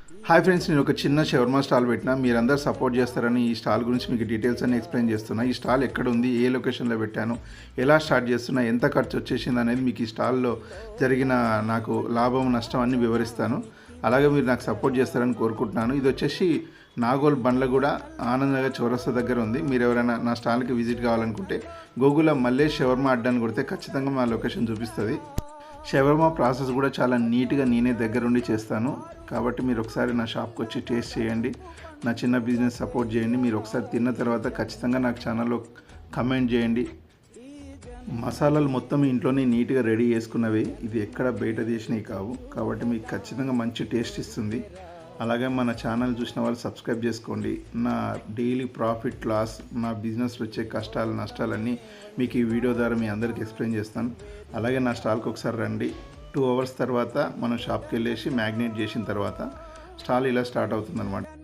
Hi friends, నేను ఒక చిన్న షవర్మా స్టాల్ పెట్టినా. మీరందరూ సపోర్ట్ చేస్తారని ఈ స్టాల్ గురించి మీకు డీటెయిల్స్ అన్ని ఎక్స్ప్లెయిన్ చేస్తున్నా. ఈ స్టాల్ ఎక్కడ ఉంది, ఏ లొకేషన్లో పెట్టాను, ఎలా స్టార్ట్ చేస్తున్నా, ఎంత ఖర్చు వచ్చేసింది అనేది మీకు ఈ స్టాల్లో జరిగిన నాకు లాభం నష్టం అన్ని వివరిస్తాను. అలాగే మీరు నాకు సపోర్ట్ చేస్తారని కోరుకుంటున్నాను. ఇది వచ్చేసి నాగోల్ బండ్లగూడ ఆనందనగర్ చౌరస్తా దగ్గర ఉంది. మీరు ఎవరైనా నా స్టాల్కి విజిట్ కావాలనుకుంటే గూగుల్లో మల్లేష్ షవర్మా అడ్డాన్ని కొడితే ఖచ్చితంగా మా లొకేషన్ చూపిస్తుంది. షవర్మా ప్రాసెస్ కూడా చాలా నీట్గా నేనే దగ్గరుండి చేస్తాను. కాబట్టి మీరు ఒకసారి నా షాప్కి వచ్చి టేస్ట్ చేయండి. నా చిన్న బిజినెస్ సపోర్ట్ చేయండి. మీరు ఒకసారి తిన్న తర్వాత ఖచ్చితంగా నాకు ఛానల్లో కమెంట్ చేయండి. మసాలాలు మొత్తం ఇంట్లోనే నీట్గా రెడీ చేసుకున్నవి, ఇది ఎక్కడ బయట చేసినవి కావు. కాబట్టి మీకు ఖచ్చితంగా మంచి టేస్ట్ ఇస్తుంది. అలాగే మన ఛానల్ చూసిన వాళ్ళు సబ్స్క్రైబ్ చేసుకోండి. నా డైలీ ప్రాఫిట్ లాస్, నా బిజినెస్లో వచ్చే కష్టాలు నష్టాలన్నీ మీకు ఈ వీడియో ద్వారా మీ అందరికీ ఎక్స్ప్లెయిన్ చేస్తాను. అలాగే నా స్టాల్కి ఒకసారి రండి. 2 అవర్స్ తర్వాత మనం షాప్కి వెళ్ళేసి మ్యాగ్నేట్ చేసిన తర్వాత స్టాల్ ఇలా స్టార్ట్ అవుతుందన్నమాట.